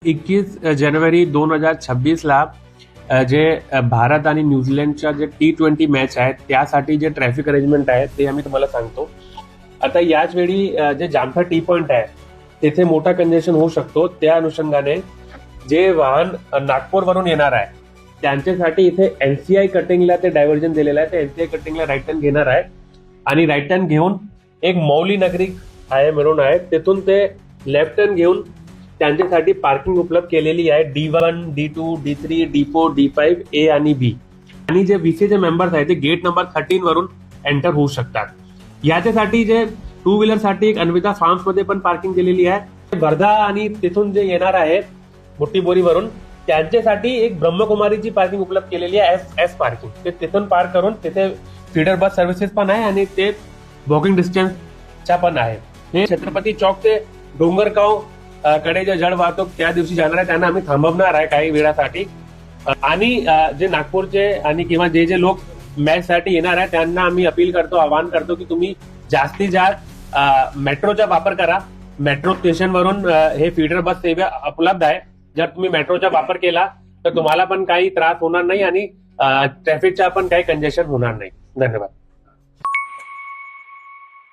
21 जानेवारी 2026ला जे भारत आणि न्यूझीलंडच्या जे T20 मॅच आहे त्यासाठी जे ट्रॅफिक अरेंजमेंट आहे ते आम्ही तुम्हाला सांगतो. आता याच वेळी जे जामठा टी पॉइंट आहे तेथे मोठा कंजेशन होऊ शकतो. त्या अनुषंगाने जे वाहन नागपूरवरून येणार आहे त्यांच्यासाठी इथे एनसीआय कटिंगला ते डायव्हर्जन दिलेलं आहे. ते एनसीआय कटिंगला राईट टर्न घेणार आहे आणि राईट टर्न घेऊन एक मौली नगरी आहे म्हणून आहे तिथून ते लेफ्ट टर्न घेऊन त्यांच्यासाठी पार्किंग उपलब्ध केलेली आहे D1, D2, D3, D4, D5, A आणि B. आणि जे VC मेंबर्स आहेत ते गेट नंबर 13 वरून एंटर होऊ शकतात. याच्यासाठी जे टू व्हीलर साठी एक अन्विता फार्म्स मध्ये पण पार्किंग केलेली आहे. वर्धा आणि तिथून जे येणार आहेत मोठी बोरीवरून त्यांच्यासाठी एक ब्रह्मकुमारीची पार्किंग उपलब्ध केलेली आहे एस पार्किंग. ते तिथून पार्क करून तिथे फीडर बस सर्व्हिसेस पण आहे आणि ते वॉकिंग डिस्टन्सच्या पण आहे. हे छत्रपती चौक ते डोंगरगाव कडे जे जड वाहतूक त्या दिवशी जाणार आहे त्यांना आम्ही थांबवणार आहे काही वेळासाठी. आणि जे नागपूरचे आणि किंवा जे लोक मॅच साठी येणार आहे त्यांना आम्ही अपील करतो, आवाहन करतो की तुम्ही जास्तीत जास्त मेट्रोचा वापर करा. मेट्रो स्टेशन वरून हे फीडर बस सेवा उपलब्ध आहे. जर तुम्ही मेट्रोचा वापर केला तर तुम्हाला पण काही त्रास होणार नाही आणि ट्रॅफिकचा पण काही कंजेशन होणार नाही. धन्यवाद.